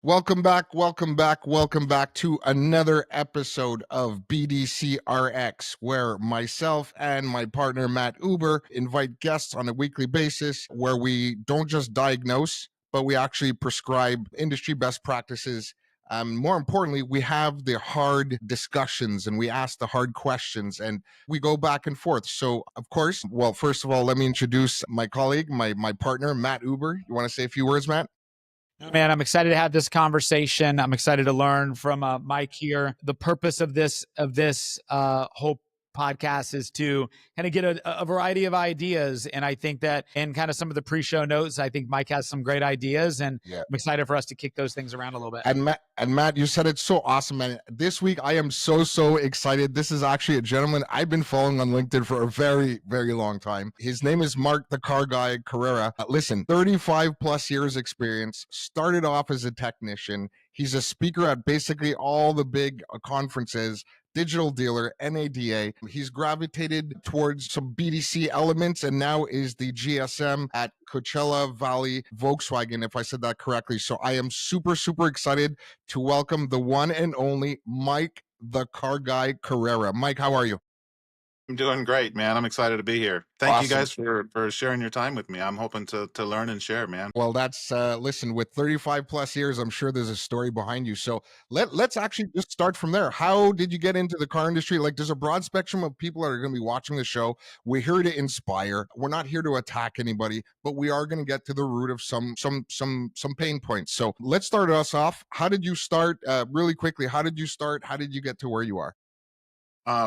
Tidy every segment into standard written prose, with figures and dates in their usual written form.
Welcome back to another episode of BDCRX, where myself and my partner Matt Uber invite guests on a weekly basis where we don't just diagnose, but we actually prescribe industry best practices. More importantly, we have the hard discussions and we ask the hard questions and we go back and forth. So, of course, well, first of all, let me introduce my colleague, my partner, Matt Uber. You want to say a few words, Matt? Man, I'm excited to have this conversation. I'm excited to learn from Mike here. The purpose of this whole podcast is to kind of get a variety of ideas, and I think that in kind of some of the pre-show notes, I think Mike has some great ideas, and Yeah. I'm excited for us to kick those things around a little bit. And Matt, you said it so awesome, man. This week I am so excited. This is actually a gentleman I've been following on LinkedIn for a very long time. His name is Mark the Car Guy Carrera. Listen, 35 plus years experience, started off as a technician. He's a speaker at basically all the big conferences, digital dealer, NADA. He's gravitated towards some BDC elements and now is the GSM at Coachella Valley Volkswagen, if I said that correctly. So I am super excited to welcome the one and only Mike, the Car Guy Carrera. Mike, how are you? I'm doing great, man. I'm excited to be here. Thank you Awesome. guys for sharing your time with me. I'm hoping to learn and share, man. Well, that's listen, with 35 plus years, I'm sure there's a story behind you. So let's actually just start from there. How did you get into the car industry? Like, there's a broad spectrum of people that are going to be watching the show. We're here to inspire. We're not here to attack anybody, but we are going to get to the root of some pain points. So let's start us off. How did you start? Really quickly, how did you start? How did you get to where you are?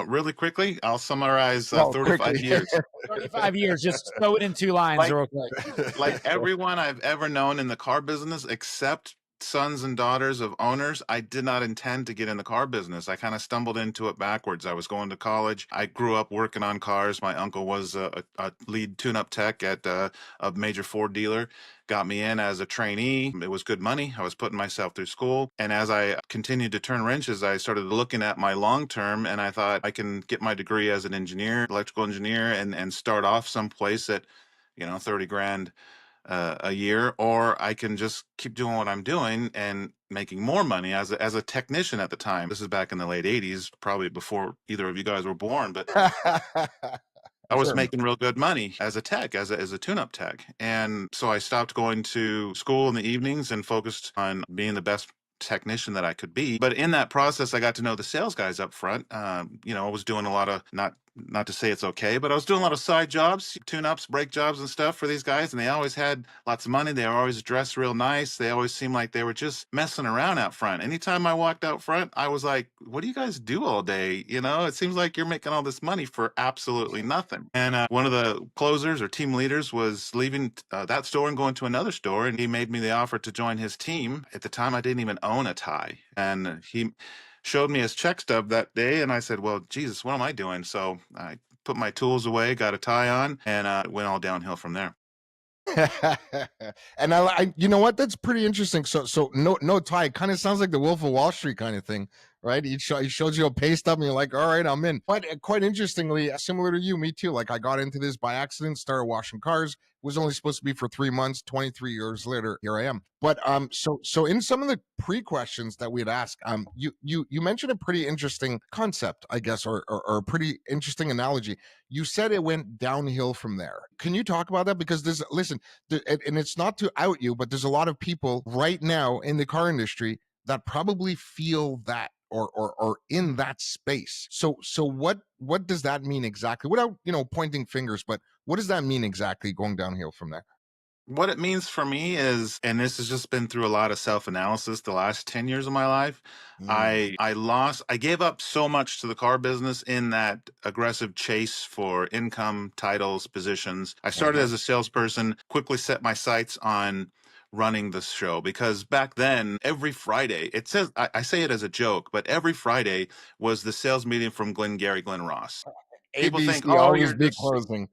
Really quickly, I'll summarize Well, 35 quickly. years. 35 years, just throw it in 2 lines real quick. Like everyone I've ever known in the car business, except sons and daughters of owners, I did not intend to get in the car business. I kind of stumbled into it backwards. I was going to college. I grew up working on cars. My uncle was a lead tune-up tech at a major Ford dealer. Got me in as a trainee. It was good money. I was putting myself through school. And as I continued to turn wrenches, I started looking at my long term and I thought I can get my degree as an engineer, electrical engineer, and start off someplace at, 30 grand a year, or I can just keep doing what I'm doing and making more money as a technician at the time. This is back in the late 80s, probably before either of you guys were born, but I was making real good money as a tech, as a tune-up tech. And so I stopped going to school in the evenings and focused on being the best technician that I could be. But in that process, I got to know the sales guys up front. I was doing a lot of, not to say it's okay, but I was doing a lot of side jobs, tune-ups, brake jobs and stuff for these guys. And they always had lots of money. They were always dressed real nice. They always seemed like they were just messing around out front. Anytime I walked out front, I was like, what do you guys do all day? It seems like you're making all this money for absolutely nothing. And one of the closers or team leaders was leaving that store and going to another store. And he made me the offer to join his team. At the time, I didn't even own a tie. And he showed me his check stub that day, and I said, well, Jesus, what am I doing? So I put my tools away, got a tie on, and it went all downhill from there. And I, you know what? That's pretty interesting. So no tie. Kind of sounds like the Wolf of Wall Street kind of thing, right? He shows you a pay stub, and you're like, all right, I'm in. But quite interestingly, similar to you, me too. Like I got into this by accident, started washing cars. Was only supposed to be for 3 months. 23 years later, here I am. But so in some of the pre-questions that we'd ask, you mentioned a pretty interesting concept, I guess, or a pretty interesting analogy. You said it went downhill from there. Can you talk about that? Because and it's not to out you, but there's a lot of people right now in the car industry that probably feel that or in that space. So what does that mean exactly? Without pointing fingers, but what does that mean exactly going downhill from there? What it means for me is, and this has just been through a lot of self-analysis the last 10 years of my life, I gave up so much to the car business in that aggressive chase for income, titles, positions. I started as a salesperson, quickly set my sights on running the show, because back then, every Friday, it says, I say it as a joke, but every Friday was the sales meeting from Glengarry Glen Ross. People think, oh, you're just closing.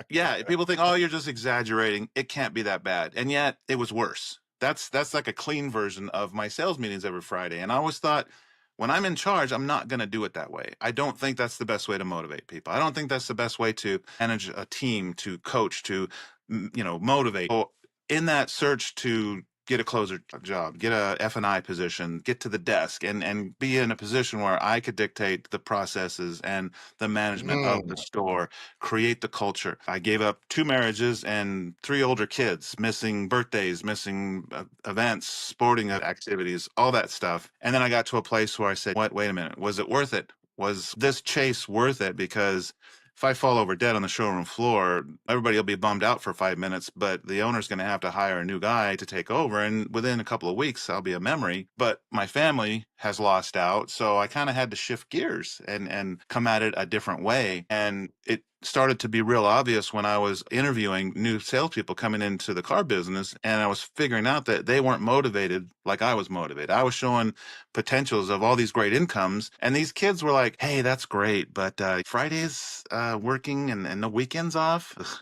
Yeah, people think, oh, you're just exaggerating. It can't be that bad. And yet it was worse. That's like a clean version of my sales meetings every Friday. And I always thought, when I'm in charge, I'm not going to do it that way. I don't think that's the best way to motivate people. I don't think that's the best way to manage a team, to coach, to, motivate. So in that search to get a closer job, get a F&I position, get to the desk, and be in a position where I could dictate the processes and the management of the store, create the culture. I gave up 2 marriages and 3 older kids, missing birthdays, missing events, sporting activities, all that stuff. And then I got to a place where I said, wait a minute, was it worth it? Was this chase worth it? Because if I fall over dead on the showroom floor, everybody will be bummed out for 5 minutes, but the owner's going to have to hire a new guy to take over. And within a couple of weeks, I'll be a memory. But my family has lost out. So I kind of had to shift gears and come at it a different way. And it started to be real obvious when I was interviewing new salespeople coming into the car business, and I was figuring out that they weren't motivated like I was motivated. I was showing potentials of all these great incomes, and these kids were like, "Hey, that's great, but Fridays working and the weekends off, ugh,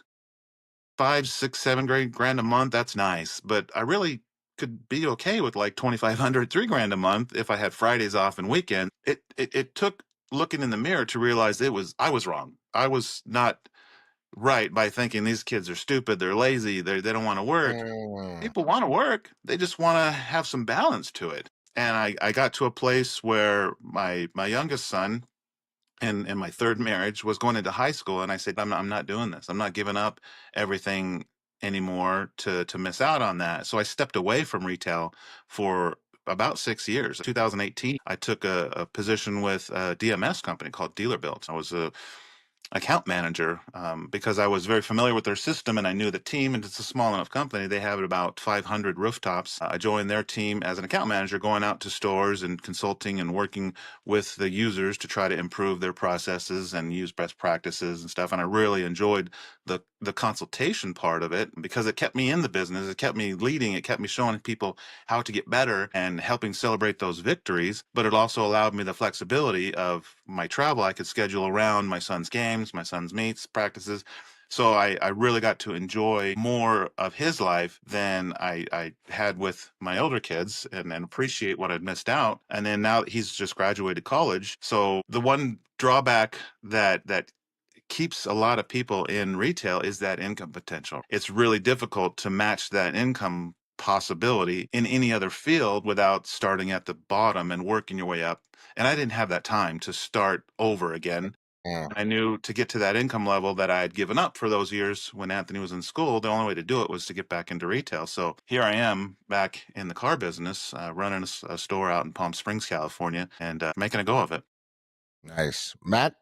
5, 6, 7 grand a month. That's nice, but I really could be okay with like 2,500, 3 grand a month if I had Fridays off and weekend." It took looking in the mirror to realize I was wrong. I was not right by thinking these kids are stupid, they're lazy, they don't want to work. People want to work. They just want to have some balance to it. And I got to a place where my youngest son in my 3rd marriage was going into high school, and I said, I'm not doing this. I'm not giving up everything anymore to miss out on that. So I stepped away from retail for about 6 years. 2018, I took a position with a DMS company called Dealer Built. I was a account manager because I was very familiar with their system and I knew the team, and it's a small enough company. They have about 500 rooftops. I joined their team as an account manager, going out to stores and consulting and working with the users to try to improve their processes and use best practices and stuff. And I really enjoyed the consultation part of it because it kept me in the business. It kept me leading. It kept me showing people how to get better and helping celebrate those victories. But it also allowed me the flexibility of my travel. I could schedule around my son's games, my son's meets, practices. So I really got to enjoy more of his life than I had with my older kids and appreciate what I'd missed out. And then now that he's just graduated college. So the one drawback that keeps a lot of people in retail is that income potential. It's really difficult to match that income possibility in any other field without starting at the bottom and working your way up. And I didn't have that time to start over again. Yeah. I knew to get to that income level that I had given up for those years when Anthony was in school, the only way to do it was to get back into retail. So here I am back in the car business, running a store out in Palm Springs, California, and making a go of it. Nice. Matt?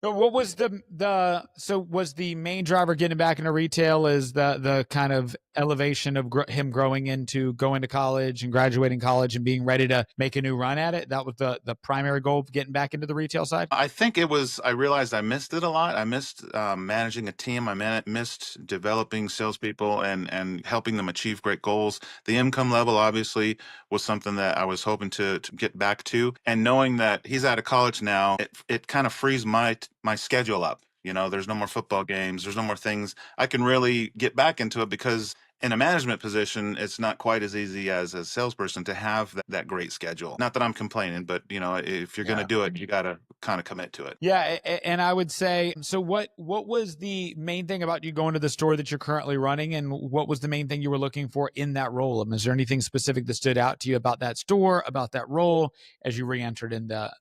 So what was was the main driver getting back into retail is the kind of elevation of him going to college and graduating college and being ready to make a new run at it? That was the primary goal of getting back into the retail side? I think it was, I realized I missed it a lot. I missed managing a team. I missed developing salespeople and helping them achieve great goals. The income level obviously was something that I was hoping to get back to. And knowing that he's out of college now, it kind of frees my schedule up. You know, there's no more football games. There's no more things. I can really get back into it because in a management position, it's not quite as easy as a salesperson to have that great schedule. Not that I'm complaining, but you know, if you're going to do it, you got to kind of commit to it. Yeah, and I would say, so what was the main thing about you going to the store that you're currently running, and what was the main thing you were looking for in that role? I mean, is there anything specific that stood out to you about that store, about that role as you re-entered in the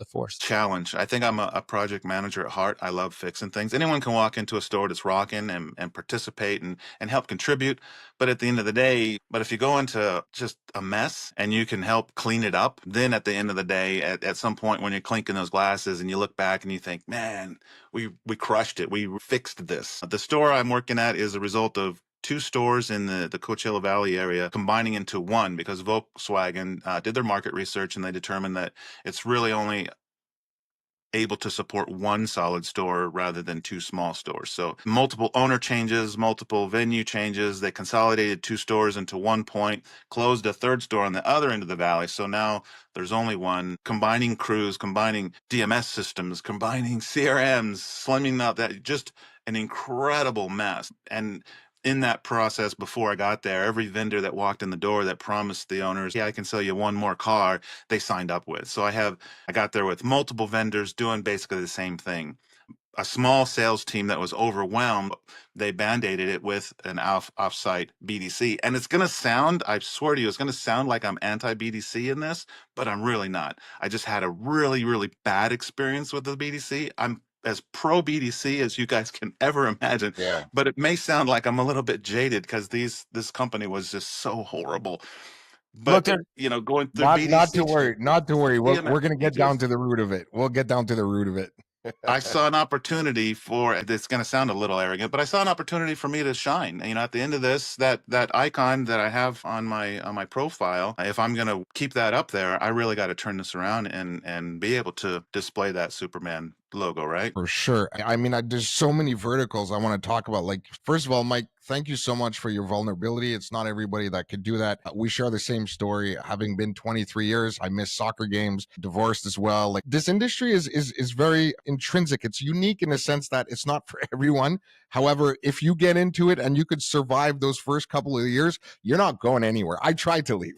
force? Challenge. I think I'm a project manager at heart. I love fixing things. Anyone can walk into a store that's rocking and participate and help contribute. But at the end of the day, but if you go into just a mess and you can help clean it up, then at the end of the day, at some point when you're clinking those glasses and you look back and you think, man, we crushed it. We fixed this. The store I'm working at is a result of 2 stores in the Coachella Valley area combining into one because Volkswagen did their market research and they determined that it's really only able to support one solid store rather than 2 small stores. So multiple owner changes, multiple venue changes. They consolidated 2 stores into one point, closed a 3rd store on the other end of the valley. So now there's only one, combining crews, combining DMS systems, combining CRMs, slimming out that, just an incredible mess. And in that process, before I got there, every vendor that walked in the door that promised the owners, yeah, I can sell you one more car, they signed up with. So I got there with multiple vendors doing basically the same thing. a small sales team that was overwhelmed. They band-aided it with an off-site BDC. And it's going to sound, I swear to you, it's going to sound like I'm anti-BDC in this, but I'm really not. I just had a really, really bad experience with the BDC. I'm as pro BDC as you guys can ever imagine. Yeah. But it may sound like I'm a little bit jaded because this company was just so horrible. But Look, going through Not BDC, not to worry. yeah, We're gonna me get too. down to the root of it. We'll get down to the root of it. I saw an opportunity for, it's going to sound a little arrogant, but I saw an opportunity for me to shine. At the end of this, that icon that I have on my profile, if I'm going to keep that up there, I really got to turn this around and be able to display that Superman logo, right? For sure. I mean, there's so many verticals I want to talk about. Like, first of all, Mike, thank you so much for your vulnerability. It's not everybody that could do that. We share the same story. Having been 23 years, I miss soccer games, divorced as well. Like, this industry is very intrinsic. It's unique in the sense that it's not for everyone. However, if you get into it and you could survive those first couple of years, you're not going anywhere. I tried to leave.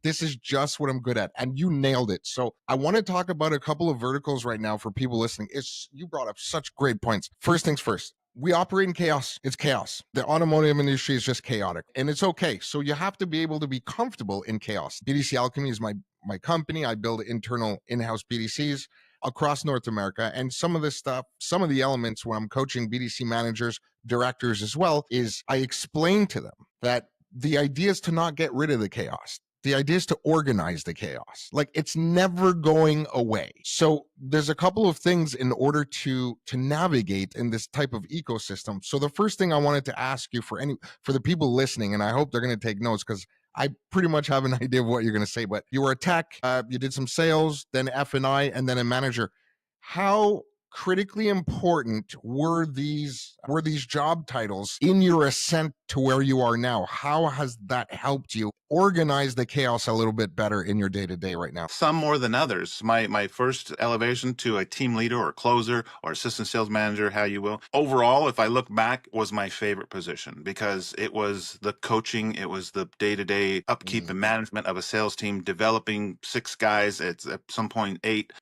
This is just what I'm good at. And you nailed it. So I want to talk about a couple of verticals right now for people listening. You brought up such great points. First things first. We operate in chaos. It's chaos. The automotive industry is just chaotic, and it's okay. So you have to be able to be comfortable in chaos. BDC Alchemy is my company. I build internal in-house BDCs across North America. And some of this stuff, some of the elements when I'm coaching BDC managers, directors as well, is I explain to them that the idea is to not get rid of the chaos. The idea is to organize the chaos. Like, it's never going away. So there's a couple of things in order to navigate in this type of ecosystem. So the first thing I wanted to ask you for the people listening, and I hope they're going to take notes because I pretty much have an idea of what you're going to say, but you were a tech, you did some sales, then F&I, and then a manager. How critically important were these job titles in your ascent to where you are now? How has that helped you organize the chaos a little bit better in your day-to-day right now? Some more than others. My first elevation to a team leader or closer or assistant sales manager, how you will. Overall, if I look back, was my favorite position because it was the coaching, it was the day-to-day upkeep and management of a sales team, developing 6 guys, at some point 8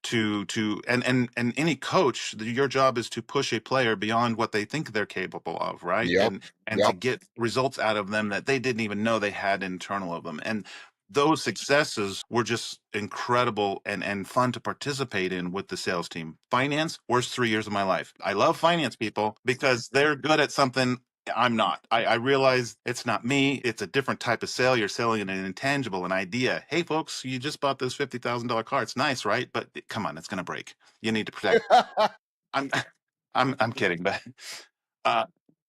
and any coach, your job is to push a player beyond what they think they're capable of, right? Yep. And to get results out of them that they didn't even know they had internal of them. And those successes were just incredible and fun to participate in with the sales team. Finance, worst 3 years of my life. I love finance people because they're good at something I'm not. I realize it's not me. It's a different type of sale. You're selling an intangible, an idea. Hey, folks, you just bought this $50,000 car. It's nice, right? But come on, it's going to break. You need to protect. I'm, I'm kidding, but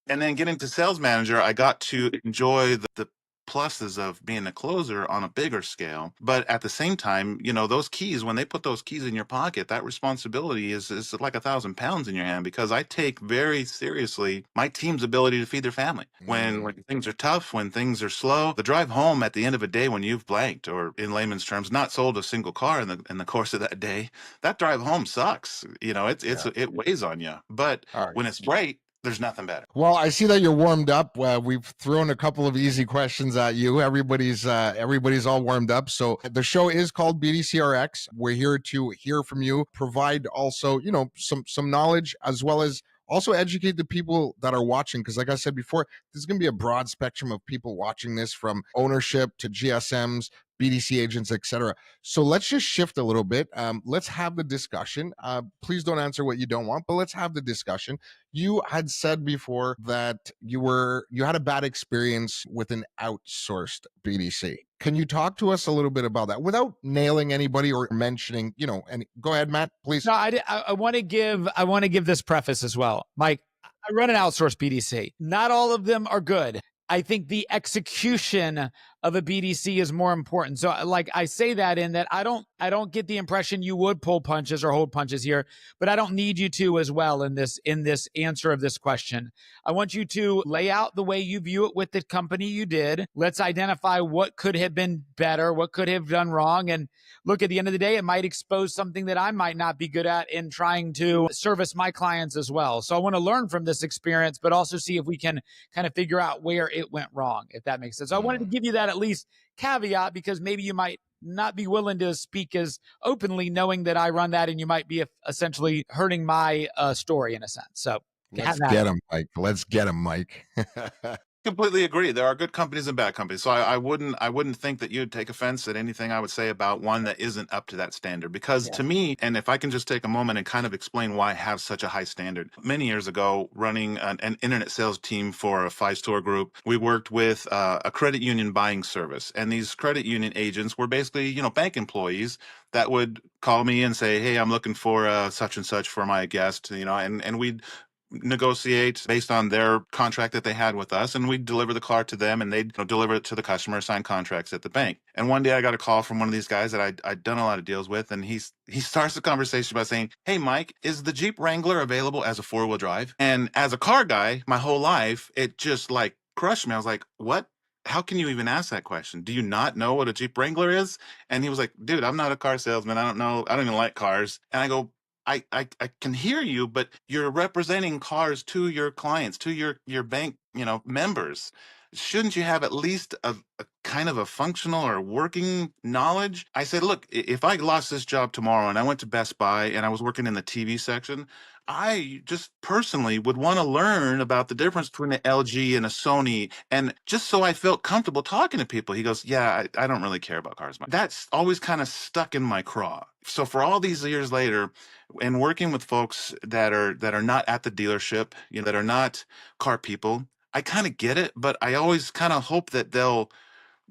and then getting to sales manager, I got to enjoy the pluses of being a closer on a bigger scale. But at the same time, those keys, when they put those keys in your pocket, that responsibility is like 1,000 pounds in your hand, because I take very seriously my team's ability to feed their family. When things are tough, when things are slow, the drive home at the end of a day when you've blanked, or in layman's terms, not sold a single car in the course of that day, that drive home sucks. It weighs on you. But when it's great, there's nothing better. Well, I see that you're warmed up. We've thrown a couple of easy questions at you. Everybody's all warmed up. So the show is called BDCRX. We're here to hear from you, provide also, some knowledge, as well as also educate the people that are watching. Because like I said before, there's going to be a broad spectrum of people watching this, from ownership to GSMs, BDC agents, etc. So let's just shift a little bit. Let's have the discussion. Please don't answer what you don't want, but let's have the discussion. You had said before that you had a bad experience with an outsourced BDC. Can you talk to us a little bit about that without nailing anybody or mentioning, and go ahead, Matt, please. No, I want to give this preface as well. Mike, I run an outsourced BDC. Not all of them are good. I think the execution of a BDC is more important. So like I say that in that I don't get the impression you would pull punches or hold punches here, but I don't need you to as well in this answer of this question. I want you to lay out the way you view it with the company you did. Let's identify what could have been better, what could have done wrong. And look, at the end of the day, it might expose something that I might not be good at in trying to service my clients as well. So I want to learn from this experience, but also see if we can kind of figure out where it went wrong, if that makes sense. So I wanted to give you that at least caveat, because maybe you might not be willing to speak as openly, knowing that I run that, and you might be essentially hurting my story in a sense. So Let's get him, Mike. Let's get him, Mike. Completely agree. There are good companies and bad companies. So I wouldn't think that you'd take offense at anything I would say about one that isn't up to that standard. Because to me, and if I can just take a moment and kind of explain why I have such a high standard. Many years ago, running an internet sales team for a 5-store group, we worked with a credit union buying service. And these credit union agents were basically, bank employees that would call me and say, hey, I'm looking for such and such for my guest, and we'd negotiate based on their contract that they had with us, and we'd deliver the car to them, and they'd deliver it to the customer, sign contracts at the bank. And one day I got a call from one of these guys that I'd done a lot of deals with, and he starts the conversation by saying, hey, Mike, is the Jeep Wrangler available as a 4-wheel drive? And as a car guy, my whole life, it just like crushed me. I was like, what? How can you even ask that question? Do you not know what a Jeep Wrangler is? And he was like, dude, I'm not a car salesman. I don't know. I don't even like cars. And I go, I can hear you, but you're representing cars to your clients, to your bank, members. Shouldn't you have at least a kind of a functional or working knowledge? I said, look, if I lost this job tomorrow and I went to Best Buy and I was working in the TV section, I just personally would want to learn about the difference between an LG and a Sony, and just so I felt comfortable talking to people. He goes, yeah, I don't really care about cars. That's always kind of stuck in my craw. So for all these years later, and working with folks that are not at the dealership, that are not car people, I kind of get it, but I always kind of hope that they'll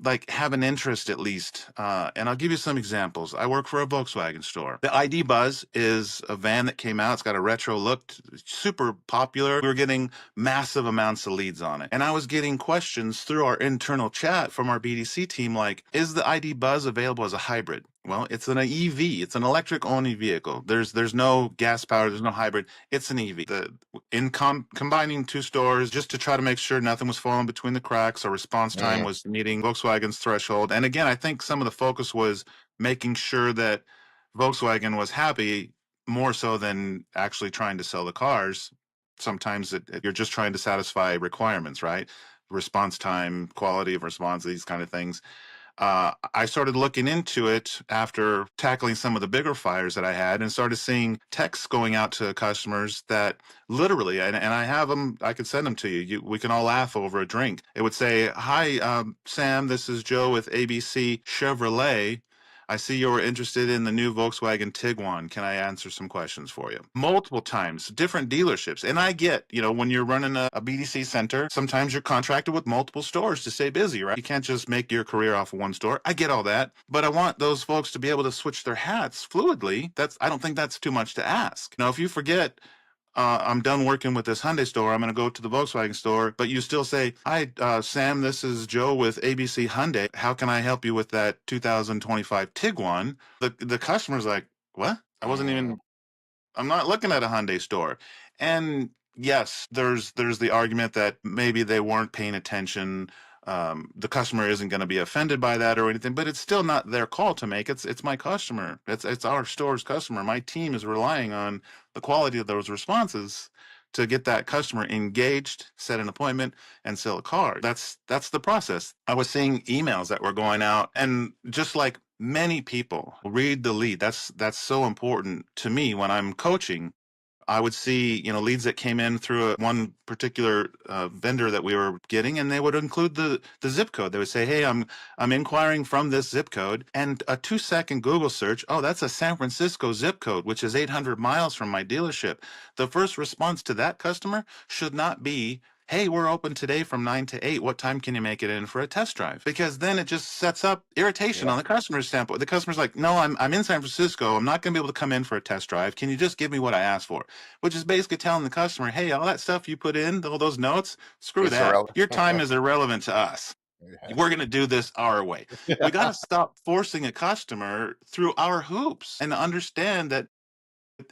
like have an interest at least. And I'll give you some examples. I work for a Volkswagen store. The ID Buzz is a van that came out. It's got a retro look, super popular. We were getting massive amounts of leads on it. And I was getting questions through our internal chat from our BDC team like, is the ID Buzz available as a hybrid? Well, it's an EV. It's an electric only vehicle. There's no gas power. There's no hybrid. It's an EV. Combining 2 stores just to try to make sure nothing was falling between the cracks or response time was meeting Volkswagen's threshold. And again, I think some of the focus was making sure that Volkswagen was happy more so than actually trying to sell the cars. Sometimes you're just trying to satisfy requirements, right? Response time, quality of response, these kind of things. I started looking into it after tackling some of the bigger fires that I had, and started seeing texts going out to customers that literally, and I have them, I could send them to you. We can all laugh over a drink. It would say, hi, Sam, this is Joe with ABC Chevrolet. I see you're interested in the new Volkswagen Tiguan. Can I answer some questions for you? Multiple times, different dealerships. And I get, when you're running a BDC center, sometimes you're contracted with multiple stores to stay busy, right? You can't just make your career off of one store. I get all that. But I want those folks to be able to switch their hats fluidly. I don't think that's too much to ask. If you forget, I'm done working with this Hyundai store, I'm going to go to the Volkswagen store, but you still say, hi, Sam, this is Joe with ABC Hyundai. How can I help you with that 2025 Tiguan? The customer's like, what? I'm not looking at a Hyundai store. And yes, there's the argument that maybe they weren't paying attention. The customer isn't going to be offended by that or anything, but it's still not their call to make. It's my customer. It's our store's customer. My team is relying on the quality of those responses to get that customer engaged, set an appointment, and sell a car. That's the process. I was seeing emails that were going out, and just like many people read the lead. That's so important to me when I'm coaching. I would see, leads that came in through one particular vendor that we were getting, and they would include the zip code. They would say, hey, I'm inquiring from this zip code, and a 2-second Google search, oh, that's a San Francisco zip code, which is 800 miles from my dealership. The first response to that customer should not be, hey, we're open today from 9 to 8. What time can you make it in for a test drive? Because then it just sets up irritation on the customer's standpoint. The customer's like, no, I'm in San Francisco. I'm not going to be able to come in for a test drive. Can you just give me what I asked for? Which is basically telling the customer, hey, all that stuff you put in, all those notes, screw that. Irrelevant. Your time is irrelevant to us. We're going to do this our way. We got to stop forcing a customer through our hoops and understand that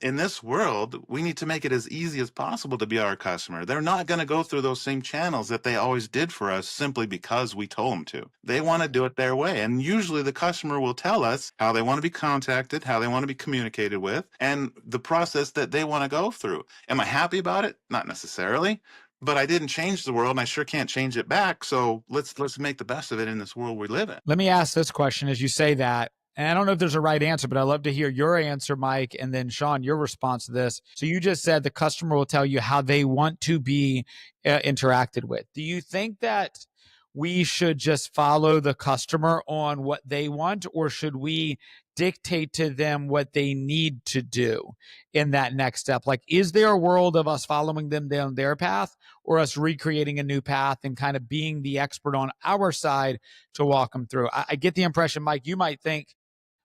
in this world, we need to make it as easy as possible to be our customer. They're not going to go through those same channels that they always did for us simply because we told them to. They want to do it their way. And usually the customer will tell us how they want to be contacted, how they want to be communicated with, and the process that they want to go through. Am I happy about it? Not necessarily. but I didn't change the world and I sure can't change it back. So let's make the best of it in this world we live in. Let me ask this question as you say that. And I don't know if there's a right answer, but I'd love to hear your answer, Mike, and then Shawn, your response to this. So you just said the customer will tell you how they want to be interacted with. Do you think that we should just follow the customer on what they want, or should we dictate to them what they need to do in that next step? Like, is there a world of us following them down their path, or us recreating a new path and kind of being the expert on our side to walk them through? I get the impression, Mike, you might think,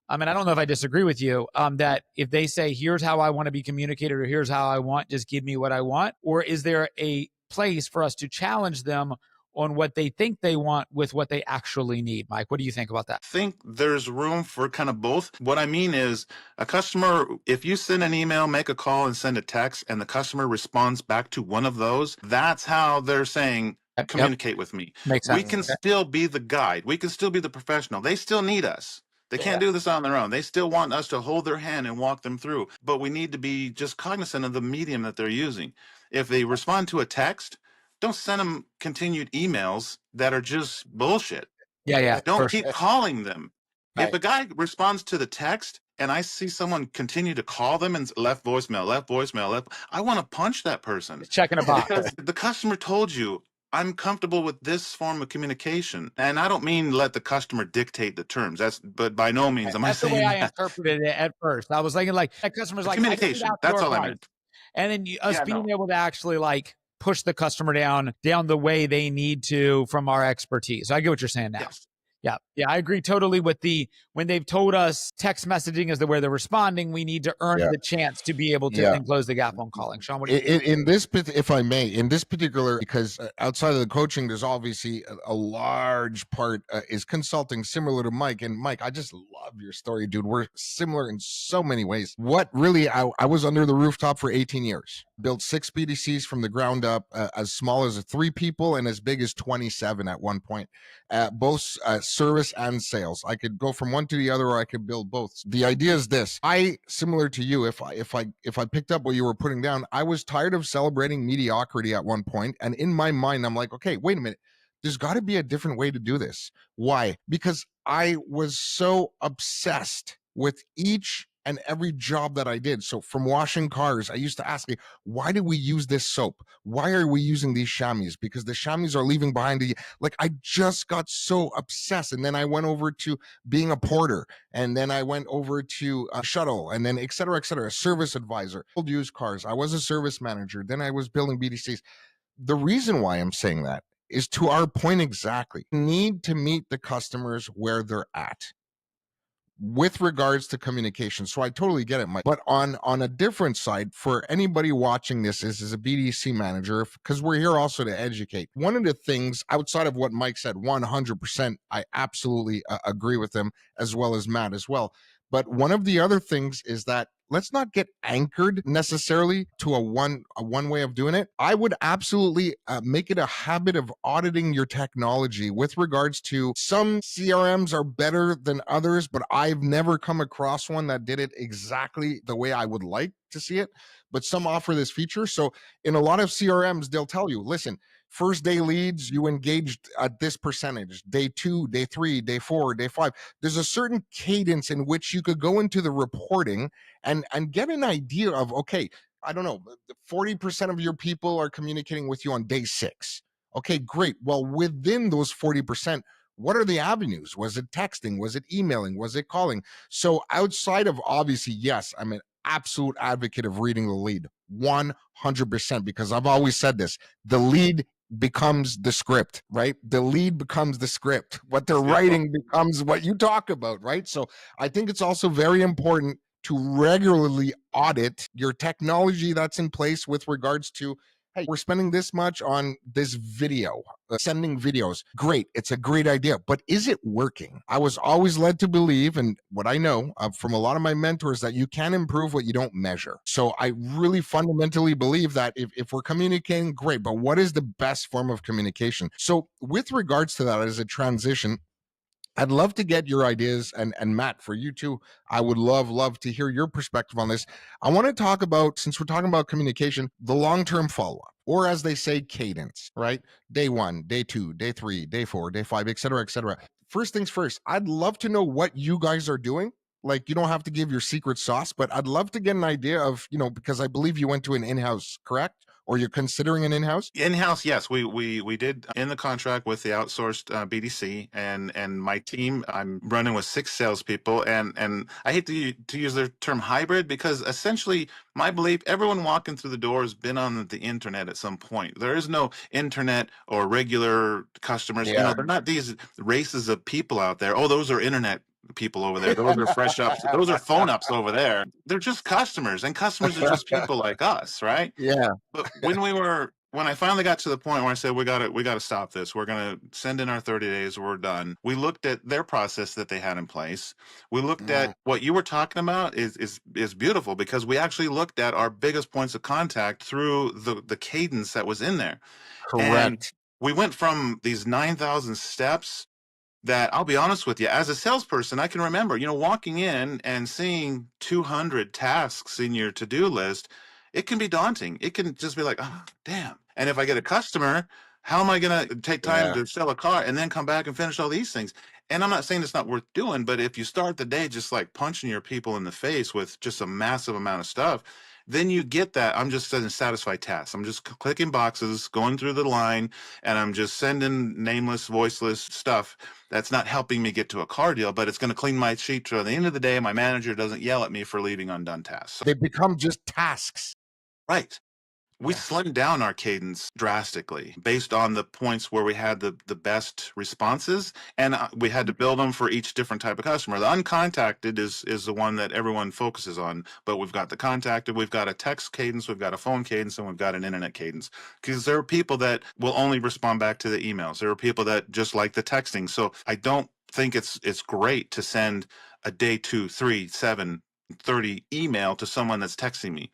I mean, I don't know if I disagree with you, that if they say, here's how I want to be communicated, or here's how I want, just give me what I want, or is there a place for us to challenge them on what they think they want with what they actually need? Mike, what do you think about that? I think there's room for kind of both. What I mean is a customer, if you send an email, make a call, and send a text, and the customer responds back to one of those, that's how they're saying, communicate with me. Makes sense. We can still be the guide. We can still be the professional. They still need us. They can't do this on their own. They still want us to hold their hand and walk them through. But we need to be just cognizant of the medium that they're using. If they respond to a text, don't send them continued emails that are just bullshit. Yeah. Don't keep calling them. Right. If a guy responds to the text and I see someone continue to call them and left voicemail, I want to punch that person. It's checking a box. Because the customer told you, I'm comfortable with this form of communication. And I don't mean let the customer dictate the terms. But by no means am I That's the saying way I that. interpreted it at first. I was thinking like that customer's like Communication. That's all I meant. And then us being able to actually like push the customer down the way they need to from our expertise. I get what you're saying now. Yes. Yeah, I agree totally with when they've told us text messaging is the way they're responding, we need to earn the chance to be able to then close the gap on calling. Shawn, what do you think? In this, if I may, in this particular, because outside of the coaching, there's obviously a large part is consulting, similar to Mike. And Mike, I just love your story, dude. We're similar in so many ways. What really, I was under the rooftop for 18 years, built 6 BDCs from the ground up, as small as 3 people and as big as 27 at one point, both service and sales. I could go from one to the other, or I could build both. The idea is this: similar to you, if I picked up what you were putting down, I was tired of celebrating mediocrity at one point, and in my mind, I'm like, okay, wait a minute. There's got to be a different way to do this. Why? Because I was so obsessed with each and every job that I did. So from washing cars, I used to ask, why do we use this soap? Why are we using these chamois? Because the chamois are leaving behind I just got so obsessed. And then I went over to being a porter, and then I went over to a shuttle, and then et cetera, a service advisor, used cars. I was a service manager. Then I was building BDCs. The reason why I'm saying that is to our point exactly. You need to meet the customers where they're at with regards to communication. So I totally get it, Mike. But on a different side, for anybody watching this is a BDC manager, because we're here also to educate. One of the things outside of what Mike said, 100%, I absolutely agree with him, as well as Matt as well. But one of the other things is that let's not get anchored necessarily to a one way of doing it. I would absolutely make it a habit of auditing your technology with regards to some CRMs are better than others, but I've never come across one that did it exactly the way I would like to see it. But some offer this feature. So in a lot of CRMs, they'll tell you, listen, first day leads, you engaged at this percentage, day 2, day 3, day 4, day 5. There's a certain cadence in which you could go into the reporting and get an idea of, okay, I don't know, 40% of your people are communicating with you on day 6. Okay, great. Well, within those 40%, what are the avenues? Was it texting? Was it emailing? Was it calling? So outside of, obviously, yes, I'm an absolute advocate of reading the lead, 100%, because I've always said this: the lead becomes the script, right? The lead becomes the script. What they're writing becomes what you talk about, right? So I think it's also very important to regularly audit your technology that's in place with regards to, hey, we're spending this much on this video, sending videos. Great. It's a great idea, but is it working? I was always led to believe, and what I know from a lot of my mentors, that you can improve what you don't measure. So I really fundamentally believe that if we're communicating, great, but what is the best form of communication? So with regards to that, as a transition, I'd love to get your ideas, and Matt, for you too. I would love to hear your perspective on this. I want to talk about, since we're talking about communication, the long-term follow-up, or as they say, cadence, right? Day 1, day 2, day 3, day 4, day 5, et cetera, et cetera. First things first, I'd love to know what you guys are doing. Like, you don't have to give your secret sauce, but I'd love to get an idea of, because I believe you went to an in-house, correct? Or you're considering an in-house? In-house, yes, we did in the contract with the outsourced BDC, and my team. I'm running with 6 salespeople, and I hate to use the term hybrid, because essentially my belief, everyone walking through the door has been on the internet at some point. There is no internet or regular customers. Yeah. They're not these races of people out there. Oh, those are internet people over there. Those are fresh ups. Those are phone ups over there. They're just customers, and customers are just people like us, right? Yeah. But when I finally got to the point where I said, we gotta stop this. We're gonna send in our 30 days. We're done. We looked at their process that they had in place. We looked at what you were talking about is beautiful, because we actually looked at our biggest points of contact through the cadence that was in there. And Correct. we went from these 9,000 steps that, I'll be honest with you, as a salesperson, I can remember, walking in and seeing 200 tasks in your to-do list. It can be daunting. It can just be like, oh, damn. And if I get a customer, how am I going to take time Yeah. to sell a car and then come back and finish all these things? And I'm not saying it's not worth doing, but if you start the day just like punching your people in the face with just a massive amount of stuff, then you get that. I'm just sending satisfied tasks. I'm just clicking boxes, going through the line, and I'm just sending nameless, voiceless stuff that's not helping me get to a car deal, but it's going to clean my sheet. So at the end of the day, my manager doesn't yell at me for leaving undone tasks. They become just tasks. Right. We Yes. slimmed down our cadence drastically based on the points where we had the best responses, and we had to build them for each different type of customer. The uncontacted is the one that everyone focuses on, but we've got the contacted, we've got a text cadence, we've got a phone cadence, and we've got an internet cadence, because there are people that will only respond back to the emails. There are people that just like the texting. So I don't think it's great to send a day 2, 3, 7, 30 email to someone that's texting me.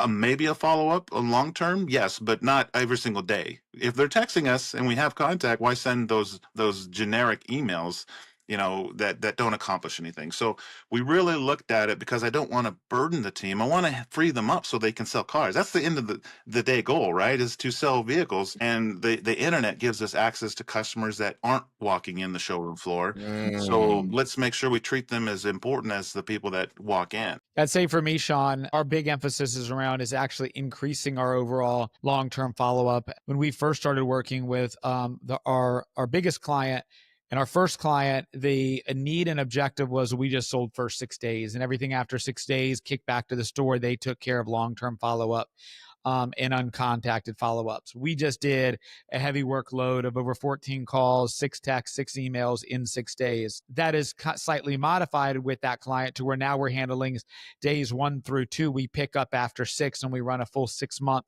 Maybe a follow-up, a long-term, yes, but not every single day. If they're texting us and we have contact, why send those generic emails, that don't accomplish anything? So we really looked at it, because I don't want to burden the team. I want to free them up so they can sell cars. That's the end of the day goal, right? Is to sell vehicles. And the internet gives us access to customers that aren't walking in the showroom floor. So let's make sure we treat them as important as the people that walk in. I'd say for me, Shawn, our big emphasis is actually increasing our overall long-term follow-up. When we first started working with our biggest client and our first client, the need and objective was we just sold first 6 days, and everything after 6 days kicked back to the store. They took care of long-term follow-up. And uncontacted follow-ups. We just did a heavy workload of over 14 calls, 6 texts, 6 emails in 6 days. That is slightly modified with that client to where now we're handling days 1 through 2. We pick up after 6, and we run a full 6-month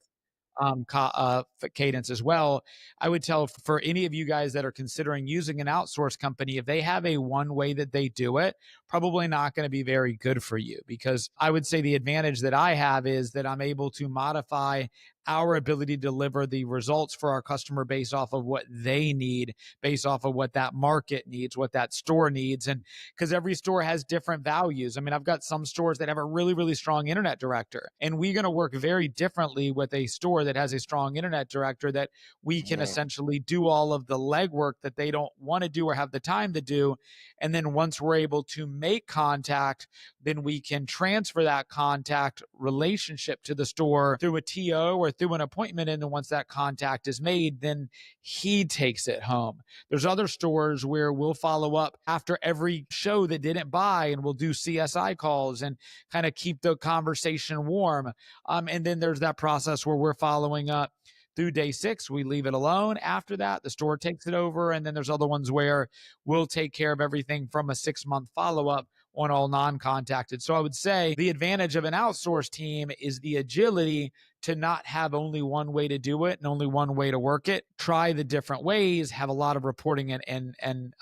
cadence as well. I would tell for any of you guys that are considering using an outsource company, if they have a one way that they do it, probably not going to be very good for you, because I would say the advantage that I have is that I'm able to modify our ability to deliver the results for our customer based off of what they need, based off of what that market needs, what that store needs. And because every store has different values. I mean, I've got some stores that have a really, really strong internet director, and we're going to work very differently with a store that has a strong internet director, that we can essentially do all of the legwork that they don't want to do or have the time to do. And then once we're able to make contact, then we can transfer that contact relationship to the store through a TO or through an appointment. And then once that contact is made, then he takes it home. There's other stores where we'll follow up after every show that didn't buy, and we'll do CSI calls and kind of keep the conversation warm. And then there's that process where we're following up through day 6. We leave it alone. After that, the store takes it over. And then there's other ones where we'll take care of everything from a 6-month follow-up on all non-contacted. So I would say the advantage of an outsourced team is the agility to not have only one way to do it and only one way to work it. Try the different ways, have a lot of reporting and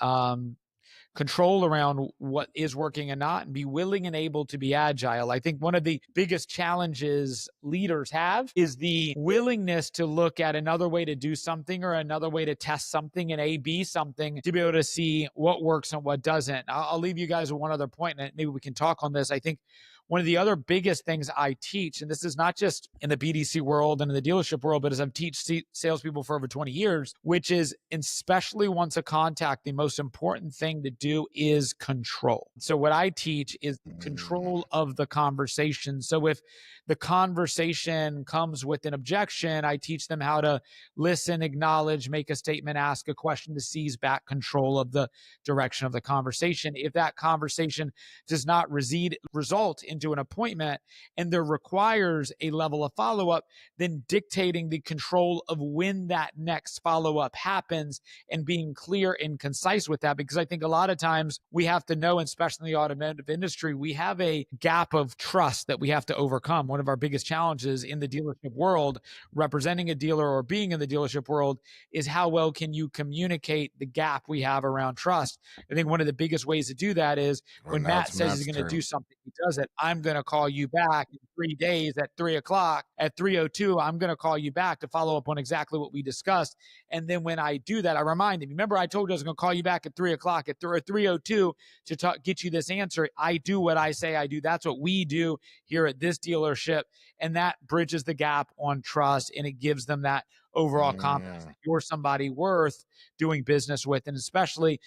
control around what is working and not, and be willing and able to be agile. I think one of the biggest challenges leaders have is the willingness to look at another way to do something or another way to test something and A/B something to be able to see what works and what doesn't. I'll leave you guys with one other point, and maybe we can talk on this. I think one of the other biggest things I teach, and this is not just in the BDC world and in the dealership world, but as I've teach salespeople for over 20 years, which is, especially once a contact, the most important thing to do is control. So what I teach is control of the conversation. So if the conversation comes with an objection, I teach them how to listen, acknowledge, make a statement, ask a question to seize back control of the direction of the conversation. If that conversation does not result into an appointment and there requires a level of follow-up, then dictating the control of when that next follow-up happens and being clear and concise with that. Because I think a lot of times we have to know, especially in the automotive industry, we have a gap of trust that we have to overcome. One of our biggest challenges in the dealership world, representing a dealer or being in the dealership world, is how well can you communicate the gap we have around trust. I think one of the biggest ways to do that is when Matt says he's going to do something, he does it. I'm going to call you back in 3 days at 3 o'clock. At 3:02, I'm going to call you back to follow up on exactly what we discussed. And then when I do that, I remind him, remember I told you I was going to call you back at 3 o'clock at 3:02 to get you this answer. I do what I say I do. That's what we do here at this dealership. And that bridges the gap on trust, and it gives them that overall confidence that you're somebody worth doing business with. And especially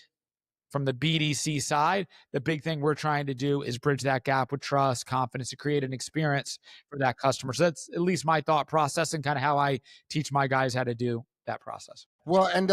from the BDC side, the big thing we're trying to do is bridge that gap with trust, confidence, to create an experience for that customer. So that's at least my thought process and kind of how I teach my guys how to do that process. Well, and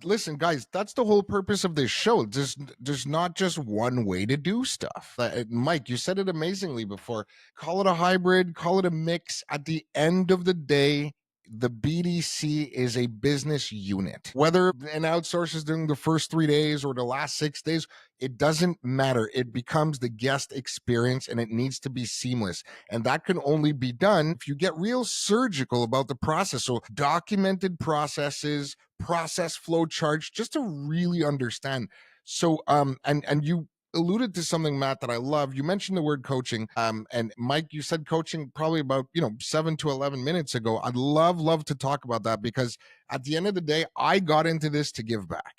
listen, guys, that's the whole purpose of this show. There's not just one way to do stuff. Mike, you said it amazingly before. Call it a hybrid, call it a mix. At the end of the day, the BDC is a business unit. Whether an outsource is doing the first 3 days or the last 6 days, it doesn't matter. It becomes the guest experience, and it needs to be seamless. And that can only be done if you get real surgical about the process. So documented processes, process flow charts, just to really understand. So and you alluded to something, Matt, that I love. You mentioned the word coaching. And Mike, you said coaching probably about 7 to 11 minutes ago. I'd love to talk about that, because at the end of the day, I got into this to give back.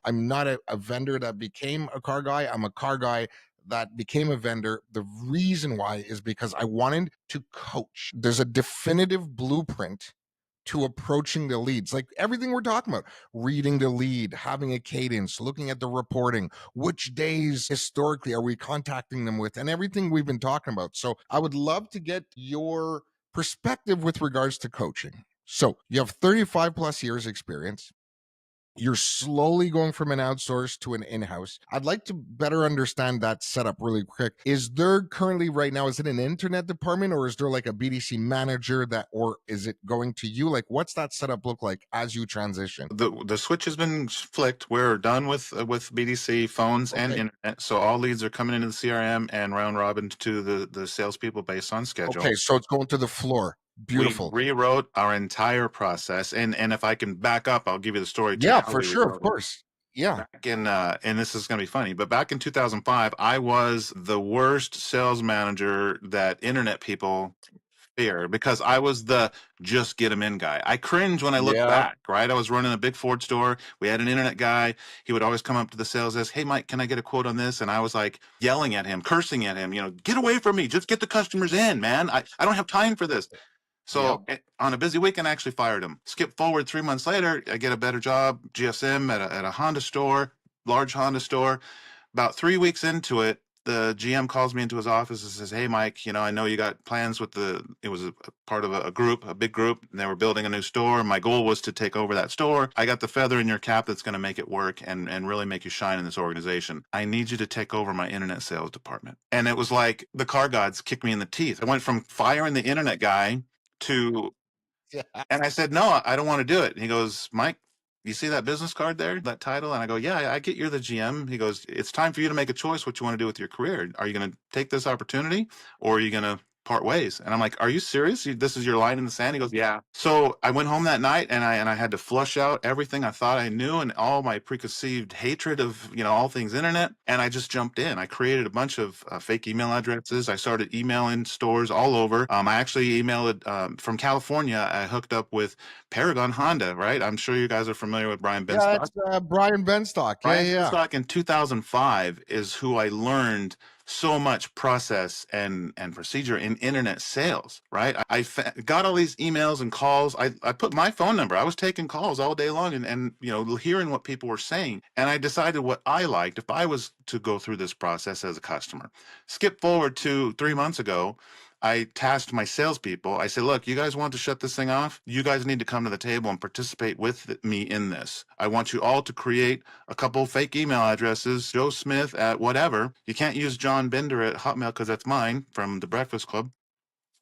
I'm not a vendor that became a car guy. I'm a car guy that became a vendor. The reason why is because I wanted to coach. There's a definitive blueprint to approaching the leads, like everything we're talking about: reading the lead, having a cadence, looking at the reporting, which days historically are we contacting them with, and everything we've been talking about. So I would love to get your perspective with regards to coaching. So you have 35 plus years experience. You're slowly going from an outsource to an in-house. I'd like to better understand that setup really quick. Is there currently right now, is it an internet department, or is there like a BDC manager or is it going to you? Like, what's that setup look like as you transition? The switch has been flicked. We're done with BDC phones and internet. So all leads are coming into the CRM and round robin to the salespeople based on schedule. Okay, so it's going to the floor. Beautiful. We rewrote our entire process, and if I can back up, I'll give you the story. Yeah, for sure, of course. Yeah. Back in and this is going to be funny, but back in 2005, I was the worst sales manager that internet people fear, because I was the just get them in guy. I cringe when I look back, right? I was running a big Ford store. We had an internet guy. He would always come up to the sales desk, "Hey, Mike, can I get a quote on this?" And I was like yelling at him, cursing at him, "Get away from me. Just get the customers in, man. I don't have time for this." So on a busy weekend, I actually fired him. Skip forward 3 months later, I get a better job, GSM at a Honda store, large Honda store. About 3 weeks into it, the GM calls me into his office and says, "Hey, Mike, I know you got plans with it was a part of a big group, and they were building a new store. My goal was to take over that store. I got the feather in your cap that's going to make it work and really make you shine in this organization. I need you to take over my internet sales department." And it was like the car gods kicked me in the teeth. I went from firing the internet guy to, and I said, "No, I don't want to do it." And he goes, "Mike, you see that business card there, that title?" And I go, "Yeah, I get you're the GM." He goes, "It's time for you to make a choice what you want to do with your career. Are you going to take this opportunity, or are you going to part ways. And I'm like, are you serious? This is your line in the sand? He goes, yeah. So I went home that night and I had to flush out everything I thought I knew and all my preconceived hatred of, all things internet. And I just jumped in. I created a bunch of fake email addresses. I started emailing stores all over. I actually emailed from California. I hooked up with Paragon Honda, right? I'm sure you guys are familiar with Brian Benstock. Yeah, that's Brian Benstock. Brian Yeah. Benstock in 2005 is who I learned so much process and procedure in internet sales, right? I got all these emails and calls. I put my phone number. I was taking calls all day long and hearing what people were saying. And I decided what I liked if I was to go through this process as a customer. Skip forward to 3 months ago. I tasked my salespeople. I said, look, you guys want to shut this thing off? You guys need to come to the table and participate with me in this. I want you all to create a couple fake email addresses, Joe Smith at whatever. You can't use John Bender at Hotmail because that's mine from the Breakfast Club.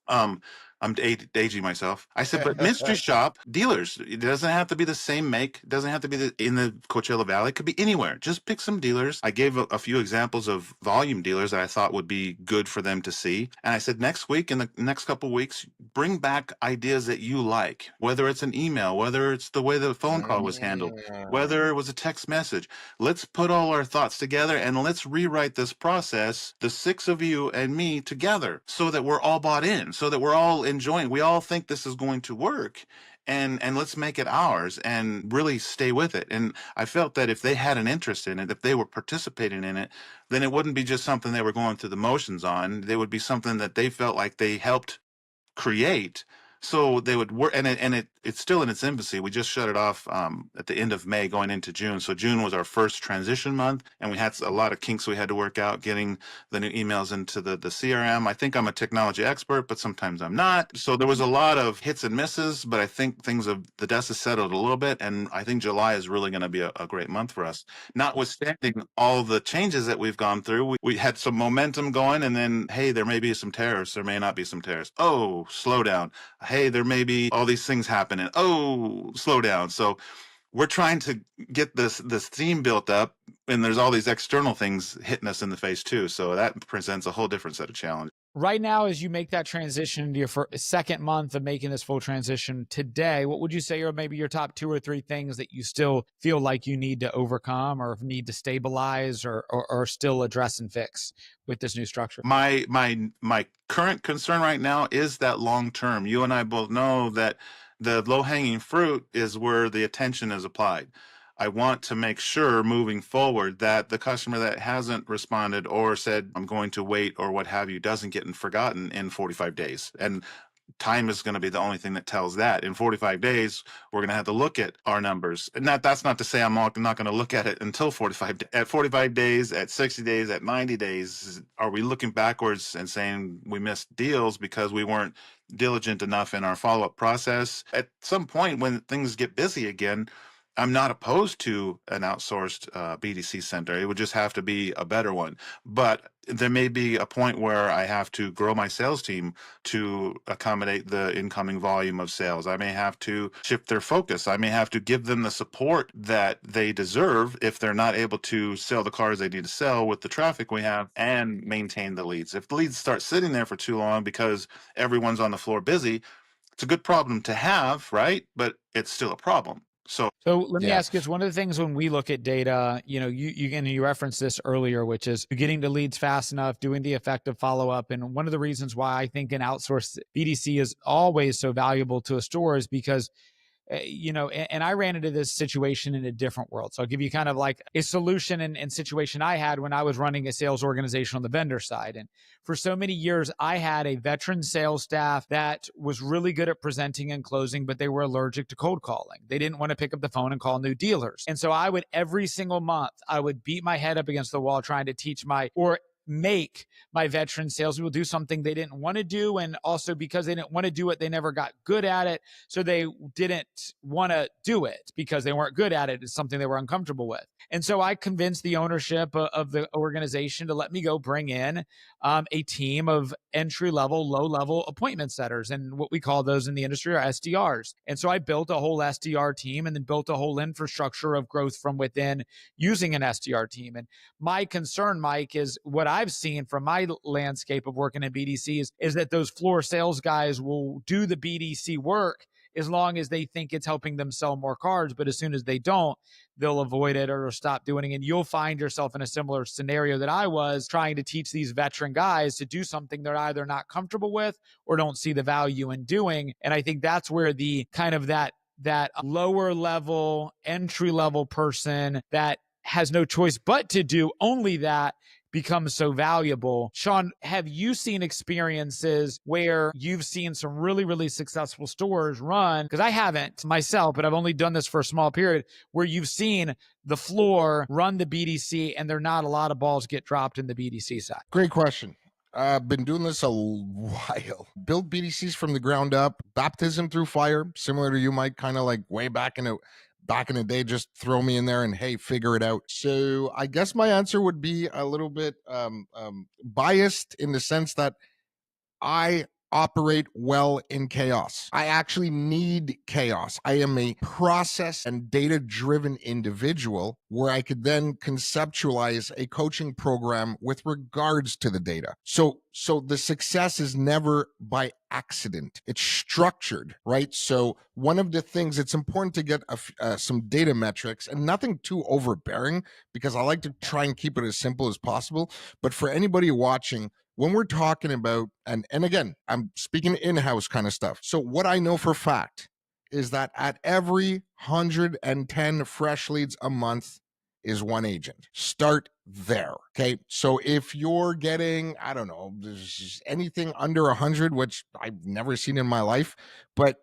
I'm aging myself. I said, but mystery shop dealers, it doesn't have to be the same make. It doesn't have to be in the Coachella Valley. It could be anywhere. Just pick some dealers. I gave a few examples of volume dealers that I thought would be good for them to see. And I said, next week, in the next couple of weeks, bring back ideas that you like, whether it's an email, whether it's the way the phone call was handled, whether it was a text message. Let's put all our thoughts together and let's rewrite this process, the 6 of you and me together, so that we're all bought in, so that we're all enjoying. We all think this is going to work, and let's make it ours and really stay with it. And I felt that if they had an interest in it, if they were participating in it, then it wouldn't be just something they were going through the motions on. They would be something that they felt like they helped create. So they would work, and it's still in its infancy. We just shut it off at the end of May, going into June. So June was our first transition month, and we had a lot of kinks we had to work out, getting the new emails into the CRM. I think I'm a technology expert, but sometimes I'm not. So there was a lot of hits and misses, but I think the dust has settled a little bit, and I think July is really going to be a great month for us. Notwithstanding all the changes that we've gone through, we had some momentum going, and then, hey, there may be some tariffs, there may not be some tariffs. Oh, slow down. Hey, there may be all these things happening. Oh, slow down. So we're trying to get this theme built up, and there's all these external things hitting us in the face too. So that presents a whole different set of challenges. Right now, as you make that transition to your second month of making this full transition today, what would you say are maybe your top 2 or 3 things that you still feel like you need to overcome or need to stabilize or still address and fix with this new structure? My current concern right now is that long term. You and I both know that the low hanging fruit is where the attention is applied. I want to make sure moving forward that the customer that hasn't responded or said, I'm going to wait or what have you, doesn't get forgotten in 45 days. And time is going to be the only thing that tells that. In 45 days, we're going to have to look at our numbers. And that's not to say I'm not going to look at it until 45 days. At 45 days, at 60 days, at 90 days, are we looking backwards and saying we missed deals because we weren't diligent enough in our follow-up process? At some point when things get busy again, I'm not opposed to an outsourced BDC center. It would just have to be a better one. But there may be a point where I have to grow my sales team to accommodate the incoming volume of sales. I may have to shift their focus. I may have to give them the support that they deserve if they're not able to sell the cars they need to sell with the traffic we have and maintain the leads. If the leads start sitting there for too long because everyone's on the floor busy, it's a good problem to have, right? But it's still a problem. So let me ask you, it's one of the things when we look at data, you referenced this earlier, which is getting the leads fast enough, doing the effective follow-up. And one of the reasons why I think an outsourced BDC is always so valuable to a store is because and I ran into this situation in a different world. So I'll give you kind of like a solution and situation I had when I was running a sales organization on the vendor side. And for so many years, I had a veteran sales staff that was really good at presenting and closing, but they were allergic to cold calling. They didn't want to pick up the phone and call new dealers. And so I would, every single month, I would beat my head up against the wall trying to teach make my veteran salespeople do something they didn't want to do. And also because they didn't want to do it, they never got good at it. So they didn't want to do it because they weren't good at it. It's something they were uncomfortable with. And so I convinced the ownership of the organization to let me go bring in a team of entry-level, low-level appointment setters. And what we call those in the industry are SDRs. And so I built a whole SDR team and then built a whole infrastructure of growth from within using an SDR team. And my concern, Mike, is what I've seen from my landscape of working in BDCs is that those floor sales guys will do the BDC work as long as they think it's helping them sell more cars. But as soon as they don't, they'll avoid it or stop doing it. And you'll find yourself in a similar scenario that I was, trying to teach these veteran guys to do something they're either not comfortable with or don't see the value in doing. And I think that's where the kind of that lower level, entry level person that has no choice but to do only that becomes so valuable. Shawn, have you seen experiences where you've seen some really, really successful stores run? Because I haven't myself, but I've only done this for a small period, where you've seen the floor run the BDC and there not a lot of balls get dropped in the BDC side. Great question. I've been doing this a while. Built BDCs from the ground up, baptism through fire, similar to you, Mike, kind of like way back in the day, just throw me in there and hey, figure it out. So I guess my answer would be a little bit biased in the sense that I operate well in chaos. I actually need chaos. I am a process and data-driven individual where I could then conceptualize a coaching program with regards to the data. So the success is never by accident. It's structured, right? So one of the things, it's important to get some data metrics and nothing too overbearing, because I like to try and keep it as simple as possible. But for anybody watching, when we're talking about, and again, I'm speaking in-house kind of stuff. So what I know for a fact is that at every 110 fresh leads a month is one agent. Start there, okay? So if you're getting, I don't know, anything under 100, which I've never seen in my life, but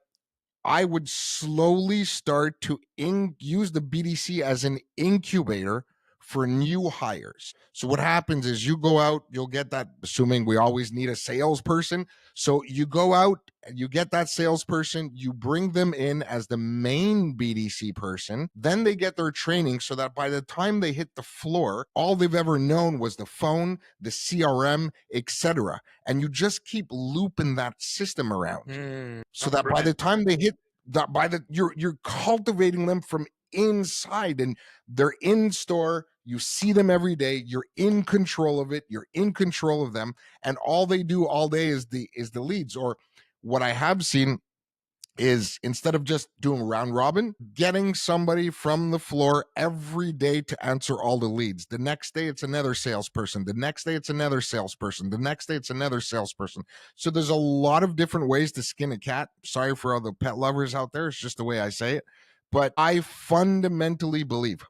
I would slowly start to use the BDC as an incubator for new hires. So what happens is you go out, you'll get that, assuming we always need a salesperson. So you go out and you get that salesperson, you bring them in as the main BDC person, then they get their training so that by the time they hit the floor, all they've ever known was the phone, the CRM, etc. And you just keep looping that system around so that by the time they hit that, you're cultivating them from inside, and they're in store. You see them every day. You're in control of it. You're in control of them, and all they do all day is the leads. Or what I have seen is, instead of just doing round robin, getting somebody from the floor every day to answer all the leads. The next day it's another salesperson. The next day it's another salesperson. The next day it's another salesperson. So there's a lot of different ways to skin a cat. Sorry for all the pet lovers out there. It's just the way I say it. But I fundamentally believe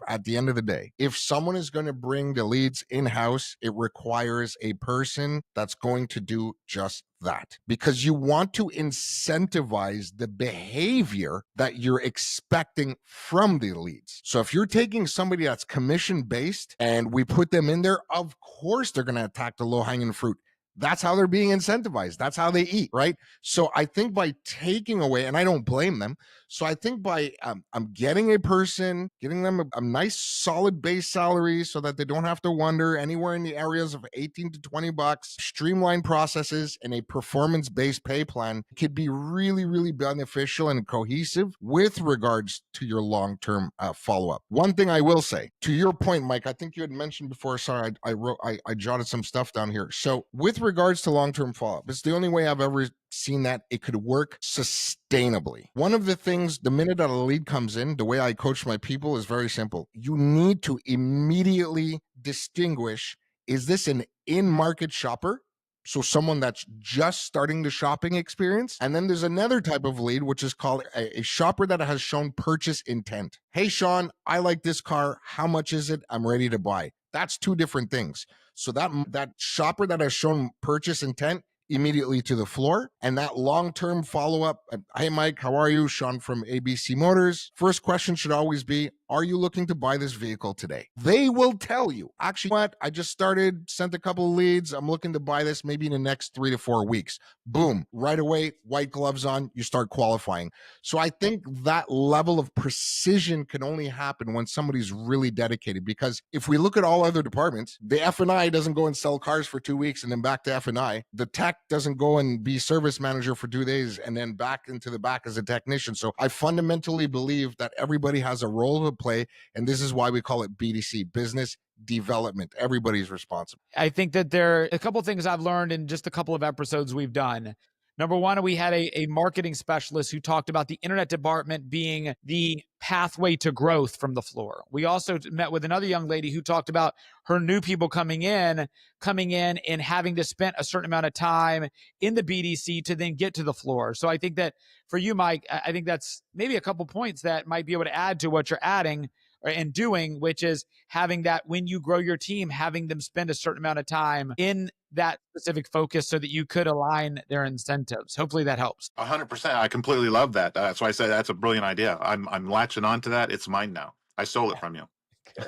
at the end of the day, if someone is going to bring the leads in-house, it requires a person that's going to do just that, because you want to incentivize the behavior that you're expecting from the leads. So if you're taking somebody that's commission based and we put them in there, of course they're going to attack the low-hanging fruit. That's how they're being incentivized. That's how they eat, right? So I think by taking away, and I don't blame them. So I think by I'm getting a person, getting them a nice solid base salary so that they don't have to wonder, anywhere in the areas of 18 to 20 bucks, streamlined processes, and a performance-based pay plan could be really, really beneficial and cohesive with regards to your long-term follow-up. One thing I will say, to your point, Mike, I think you had mentioned before, sorry, I jotted some stuff down here. So with regards to long-term follow-up, it's the only way I've ever seen that it could work sustainably. One of the things, the minute that a lead comes in, the way I coach my people is very simple. You need to immediately distinguish, is this an in-market shopper? So someone that's just starting the shopping experience. And then there's another type of lead, which is called a shopper that has shown purchase intent. Hey, Shawn, I like this car. How much is it? I'm ready to buy. That's two different things. So that shopper that has shown purchase intent, immediately to the floor. And that long-term follow-up, hey, Mike, how are you? Shawn from ABC Motors. First question should always be, are you looking to buy this vehicle today? They will tell you, actually, what? I just started, sent a couple of leads. I'm looking to buy this maybe in the next 3 to 4 weeks. Boom, right away, white gloves on, you start qualifying. So I think that level of precision can only happen when somebody's really dedicated, because if we look at all other departments, the F&I doesn't go and sell cars for 2 weeks and then back to F&I. The tech doesn't go and be service manager for 2 days and then back into the back as a technician. So I fundamentally believe that everybody has a role to play, and this is why we call it BDC, business development. Everybody's responsible. I think that there are a couple of things I've learned in just a couple of episodes we've done. Number one, we had a marketing specialist who talked about the internet department being the pathway to growth from the floor. We also met with another young lady who talked about her new people coming in and having to spend a certain amount of time in the BDC to then get to the floor. So I think that for you, Mike, I think that's maybe a couple points that might be able to add to what you're adding and doing, which is having that when you grow your team, having them spend a certain amount of time in that specific focus so that you could align their incentives. Hopefully that helps. 100%. I completely love that. That's why I said that's a brilliant idea. I'm latching on to that. It's mine now. I stole it from you.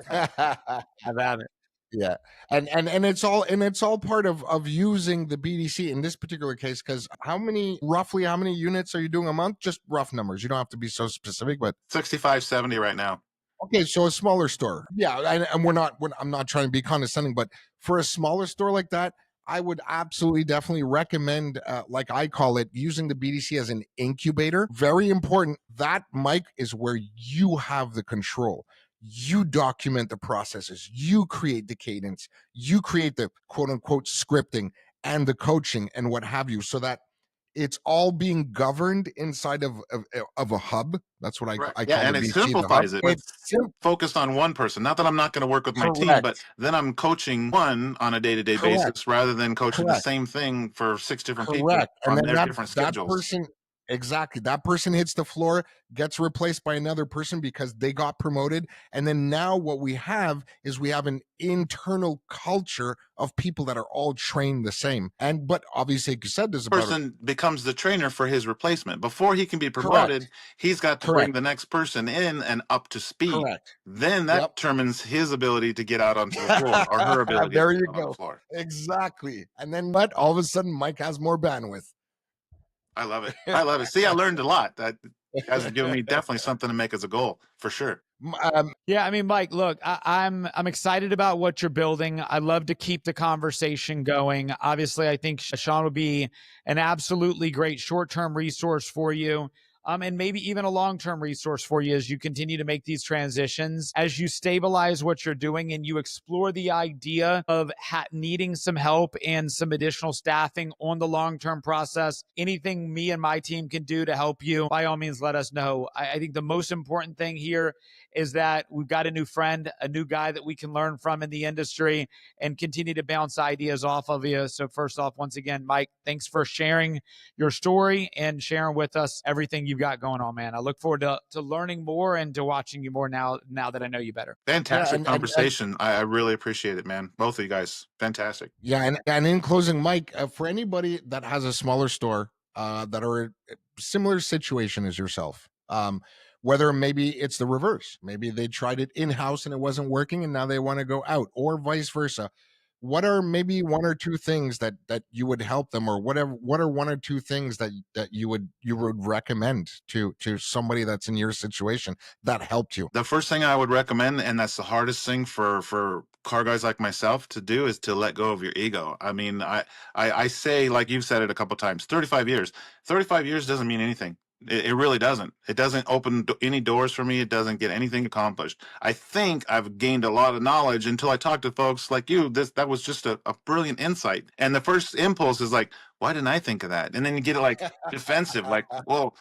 Have at it. Yeah. And it's all part of using the BDC in this particular case, because roughly how many units are you doing a month? Just rough numbers. You don't have to be so specific, but 65, 70 right now. okay, so a smaller store. Yeah, and I'm not trying to be condescending, but for a smaller store like that, I would absolutely definitely recommend, like I call it, using the BDC as an incubator. Very important. That, Mike, is where you have the control. You document the processes. You create the cadence. You create the quote unquote scripting and the coaching and what have you, so that it's all being governed inside of a hub. That's what I Right. call And the it BDC, the hub. simplifies it. It's Focused on one person. Not that I'm not going to work with my team, but correct. then I'm coaching one on a day-to-day Correct. basis rather than coaching the Correct. same thing for 6 different people Correct. And on then their different that schedules. person, exactly, that person hits the floor, gets replaced by another person because they got promoted. And then now what we have is we have an internal culture of people that are all trained the same. But obviously, like you said, there's about Person becomes the trainer for his replacement. Before he can be correct. promoted, he's got to bring Correct. the next person in and up to speed. Correct. Then that Yep. determines his ability to get out onto the floor or her ability There to you get out on the go. floor. Exactly. And then but all of a sudden Mike has more bandwidth. I love it. I love it. See, I learned a lot. That you guys have given me definitely something to make as a goal for sure. Yeah, I mean, Mike, look, I'm excited about what you're building. I love to keep the conversation going. Obviously, I think Shawn would be an absolutely great short-term resource for you. And maybe even a long-term resource for you as you continue to make these transitions, as you stabilize what you're doing and you explore the idea of needing some help and some additional staffing on the long-term process. Anything me and my team can do to help you, by all means, let us know. I think the most important thing here is that we've got a new friend, a new guy that we can learn from in the industry and continue to bounce ideas off of you. So first off, once again, Mike, thanks for sharing your story and sharing with us everything you've got going on, man. I look forward to learning more and to watching you more now that I know you better. Fantastic conversation. I really appreciate it, man. Both of you guys, fantastic. Yeah, and in closing, Mike, for anybody that has a smaller store that are a similar situation as yourself, whether maybe it's the reverse, maybe they tried it in-house and it wasn't working and now they want to go out, or vice versa. What are maybe one or two things that you would help them, or what are one or two things that you would recommend to somebody that's in your situation that helped you? The first thing I would recommend, and that's the hardest thing for car guys like myself to do, is to let go of your ego. I mean, I say, like you've said it a couple times, 35 years. 35 years doesn't mean anything. It really doesn't. It doesn't open any doors for me. It doesn't get anything accomplished. I think I've gained a lot of knowledge until I talk to folks like you. That was just a brilliant insight. And the first impulse is like, why didn't I think of that? And then you get like defensive, like, well,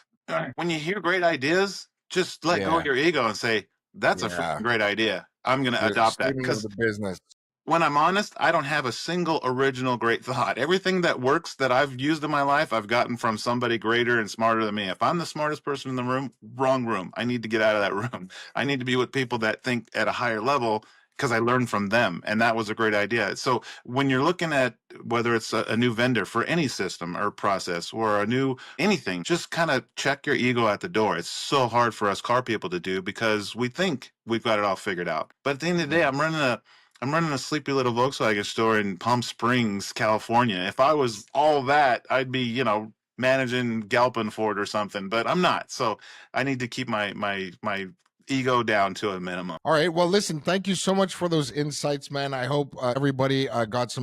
when you hear great ideas, just let go of your ego and say, that's a freaking great idea. I'm going to adopt that. Because the business. When I'm honest, I don't have a single original great thought. Everything that works that I've used in my life, I've gotten from somebody greater and smarter than me. If I'm the smartest person in the room, wrong room. I need to get out of that room. I need to be with people that think at a higher level because I learned from them. And that was a great idea. So when you're looking at whether it's a new vendor for any system or process or a new anything, just kind of check your ego at the door. It's so hard for us car people to do because we think we've got it all figured out. But at the end of the day, I'm running a sleepy little Volkswagen store in Palm Springs, California. If I was all that, I'd be, managing Galpin Ford or something, but I'm not. So I need to keep my ego down to a minimum. All right. Well, listen, thank you so much for those insights, man. I hope everybody I got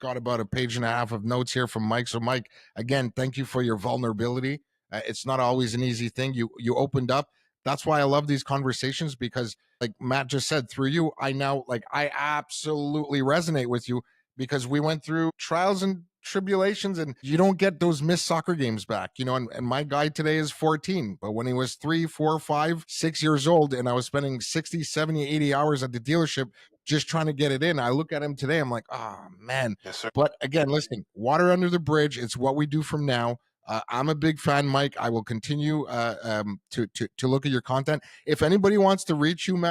about a page and a half of notes here from Mike. So Mike, again, thank you for your vulnerability. It's not always an easy thing. You opened up. That's why I love these conversations, because like Matt just said, through you, I now, like, I absolutely resonate with you, because we went through trials and tribulations, and you don't get those missed soccer games back, you know. And my guy today is 14, but when he was 3, 4, 5, 6 years old, and I was spending 60, 70, 80 hours at the dealership just trying to get it in, I look at him today, I'm like, oh man. Yes, sir. But again, listen, water under the bridge, it's what we do from now. I'm a big fan, Mike. I will continue to look at your content. If anybody wants to reach you,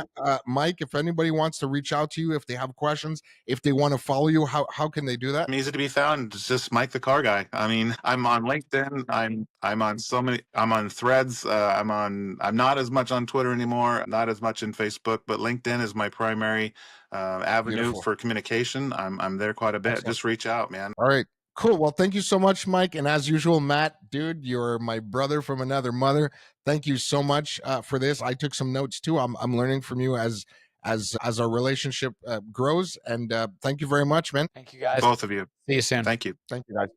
Mike, if anybody wants to reach out to you, if they have questions, if they want to follow you, how can they do that? I'm easy to be found. It's just Mike the Car Guy. I mean, I'm on LinkedIn. I'm on so many. I'm on Threads. I'm not as much on Twitter anymore. Not as much in Facebook, but LinkedIn is my primary avenue Beautiful. for communication. I'm there quite a bit. Excellent. Just reach out, man. All right. Cool. Well, thank you so much, Mike. And as usual, Matt, dude, you're my brother from another mother. Thank you so much for this. I took some notes too. I'm learning from you as our relationship grows. And thank you very much, man. Thank you guys. Both of you. See you soon. Thank you. Thank you, guys.